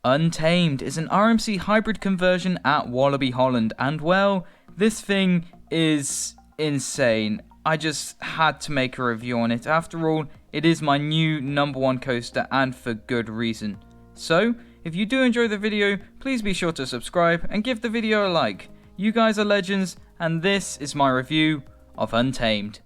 Untamed is an RMC hybrid conversion at Walibi Holland, and well, this thing is insane. I just had to make a review on it. After all, it is my new #1 coaster, and for good reason. So, if you do enjoy the video, please be sure to subscribe and give the video a like. You guys are legends, and this is my review of Untamed.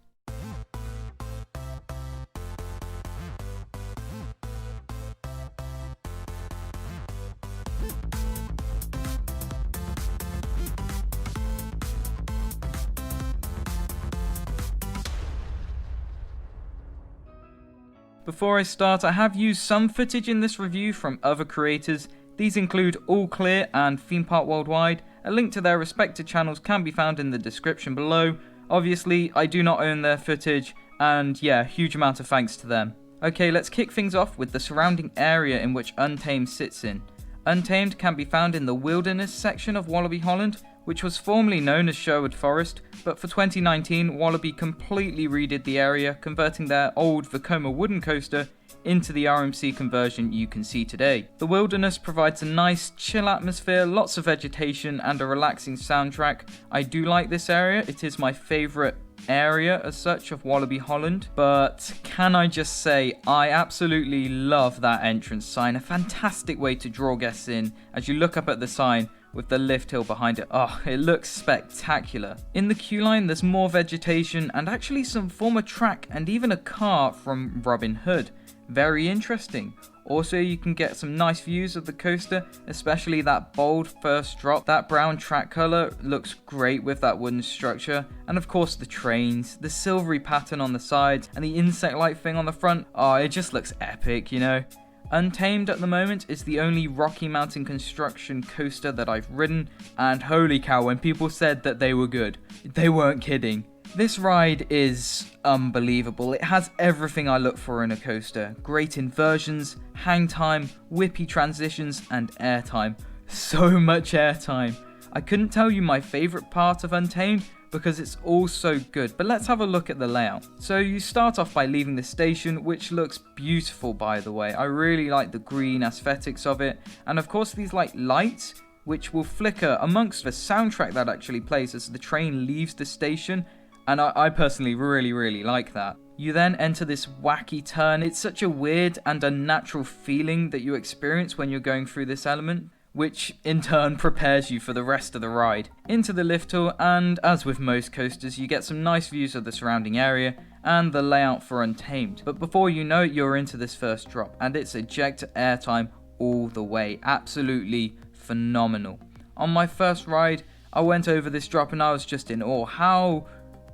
Before I start, I have used some footage in this review from other creators. These include All Clear and Theme Park Worldwide. A link to their respective channels can be found in the description below. Obviously, I do not own their footage, and yeah, huge amount of thanks to them. Okay, let's kick things off with the surrounding area in which Untamed sits in. Untamed can be found in the wilderness section of Walibi Holland, which was formerly known as Sherwood Forest, but for 2019, Walibi completely redid the area, converting their old Vekoma wooden coaster into the RMC conversion you can see today. The wilderness provides a nice, chill atmosphere, lots of vegetation, and a relaxing soundtrack. I do like this area, it is my favourite area as such of Walibi Holland, but can I just say I absolutely love that entrance sign. A fantastic way to draw guests in as you look up at the sign with the lift hill behind it. Oh, it looks spectacular. In the queue line there's more vegetation and actually some former track and even a car from Robin Hood. Very interesting. Also, you can get some nice views of the coaster, especially that bold first drop. That brown track colour looks great with that wooden structure. And of course the trains, the silvery pattern on the sides, and the insect-like thing on the front. Oh, it just looks epic, you know. Untamed at the moment is the only Rocky Mountain construction coaster that I've ridden, and holy cow, when people said that they were good, they weren't kidding. This ride is unbelievable. It has everything I look for in a coaster. Great inversions, hang time, whippy transitions, and airtime. So much airtime. I couldn't tell you my favourite part of Untamed because it's all so good, but let's have a look at the layout. So you start off by leaving the station, which looks beautiful by the way. I really like the green aesthetics of it, and of course these like lights which will flicker amongst the soundtrack that actually plays as the train leaves the station. And I personally really like that. You then enter this wacky turn. It's such a weird and unnatural feeling that you experience when you're going through this element, which in turn prepares you for the rest of the ride. Into the lift hill, and as with most coasters, you get some nice views of the surrounding area and the layout for Untamed. But before you know it, you're into this first drop, and it's ejector airtime all the way. Absolutely phenomenal. On my first ride, I went over this drop and I was just in awe. How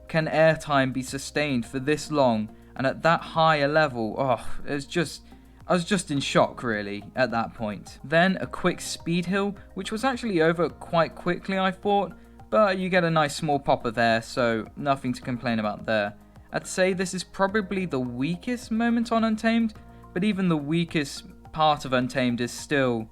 can airtime be sustained for this long and at that high a level? Oh, I was just in shock really at that point. Then a quick speed hill, which was actually over quite quickly I thought, but you get a nice small pop of air, so nothing to complain about there. I'd say this is probably the weakest moment on Untamed, but even the weakest part of Untamed is still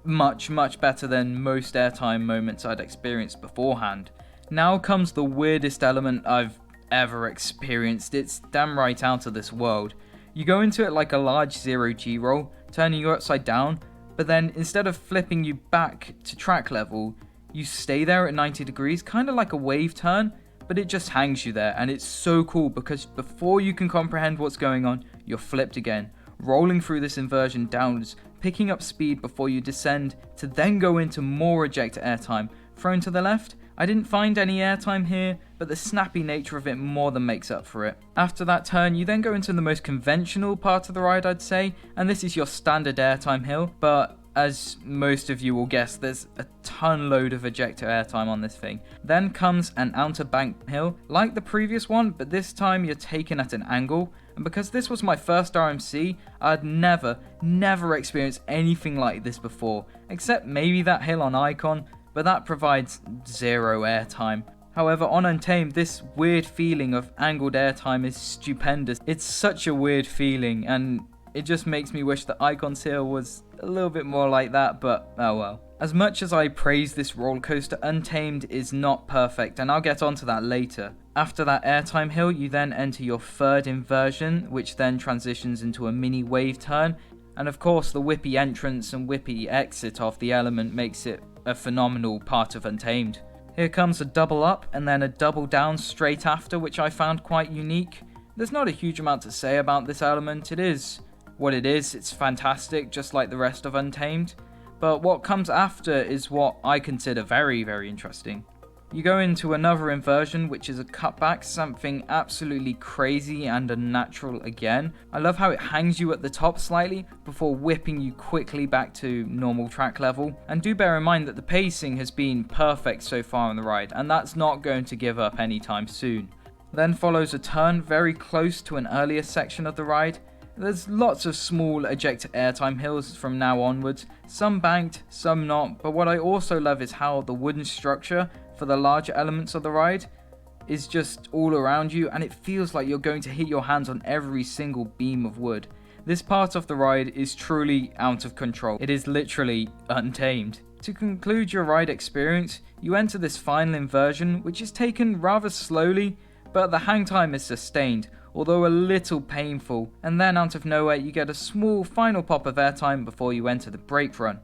much better than most airtime moments I'd experienced beforehand. Now comes the weirdest element I've ever experienced. It's damn right out of this world. You go into it like a large zero-G roll, turning you upside down, but then instead of flipping you back to track level, you stay there at 90 degrees, kind of like a wave turn, but it just hangs you there, and it's so cool because before you can comprehend what's going on, you're flipped again, rolling through this inversion downwards, picking up speed before you descend to then go into more ejector airtime, thrown to the left. I didn't find any airtime here, but the snappy nature of it more than makes up for it. After that turn, you then go into the most conventional part of the ride, I'd say, and this is your standard airtime hill, but as most of you will guess, there's a ton load of ejector airtime on this thing. Then comes an outer bank hill, like the previous one, but this time you're taken at an angle, and because this was my first RMC, I'd never experienced anything like this before, except maybe that hill on Icon, but that provides zero airtime. However, on Untamed, this weird feeling of angled airtime is stupendous. It's such a weird feeling, and it just makes me wish that Icon's Hill was a little bit more like that, but oh well. As much as I praise this roller coaster, Untamed is not perfect, and I'll get onto that later. After that airtime hill, you then enter your third inversion, which then transitions into a mini wave turn. And of course the whippy entrance and whippy exit of the element makes it a phenomenal part of Untamed. Here comes a double up and then a double down straight after, which I found quite unique. There's not a huge amount to say about this element, it is what it is, it's fantastic just like the rest of Untamed. But what comes after is what I consider very, very interesting. You go into another inversion, which is a cutback, something absolutely crazy and unnatural again. I love how it hangs you at the top slightly before whipping you quickly back to normal track level. And do bear in mind that the pacing has been perfect so far on the ride, and that's not going to give up anytime soon. Then follows a turn very close to an earlier section of the ride. There's lots of small ejector airtime hills from now onwards, some banked, some not, but what I also love is how the wooden structure for the larger elements of the ride is just all around you, and it feels like you're going to hit your hands on every single beam of wood. This part of the ride is truly out of control. It is literally Untamed. To conclude your ride experience, you enter this final inversion, which is taken rather slowly, but the hang time is sustained, although a little painful, and then out of nowhere you get a small final pop of airtime before you enter the brake run.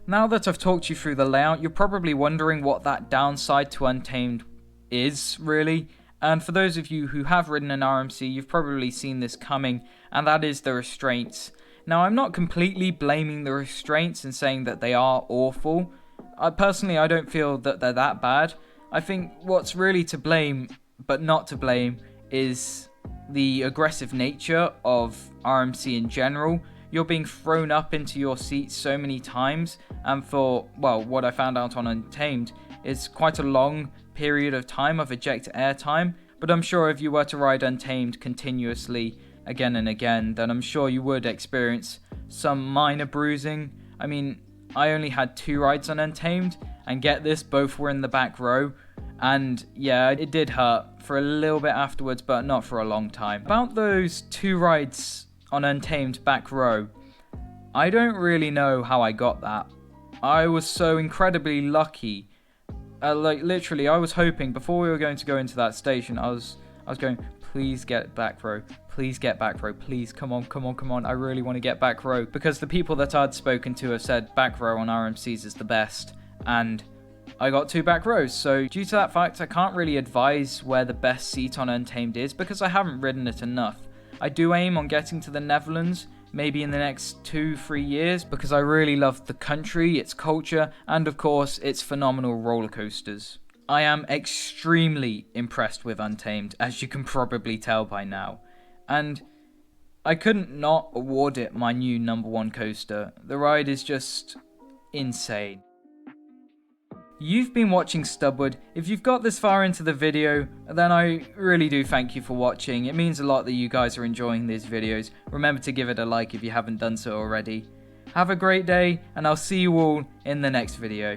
Now that I've talked you through the layout, you're probably wondering what that downside to Untamed is, really. And for those of you who have ridden an RMC, you've probably seen this coming, and that is the restraints. Now, I'm not completely blaming the restraints and saying that they are awful. Personally, I don't feel that they're that bad. I think what's really to blame, but not to blame, is the aggressive nature of RMC in general. You're being thrown up into your seat so many times, and for, well, what I found out on Untamed is quite a long period of time of ejector airtime, but I'm sure if you were to ride Untamed continuously again and again, then I'm sure you would experience some minor bruising. I mean, I only had 2 rides on Untamed, and get this, both were in the back row, and yeah, it did hurt for a little bit afterwards, but not for a long time. About those 2 rides on Untamed back row, I don't really know how I got that. I was so incredibly lucky. Like literally, I was hoping before we were going to go into that station, I was going, please get back row, please get back row, please, come on, I really want to get back row, because the people that I'd spoken to have said back row on RMCs is the best, and I got 2 back rows. So due to that fact, I can't really advise where the best seat on Untamed is because I haven't ridden it enough. I do aim on getting to the Netherlands, maybe in the next 2-3 years, because I really love the country, its culture, and of course, its phenomenal roller coasters. I am extremely impressed with Untamed, as you can probably tell by now, and I couldn't not award it my new #1 coaster. The ride is just insane. You've been watching Stubwood. If you've got this far into the video, then I really do thank you for watching. It means a lot that you guys are enjoying these videos. Remember to give it a like if you haven't done so already. Have a great day, and I'll see you all in the next video.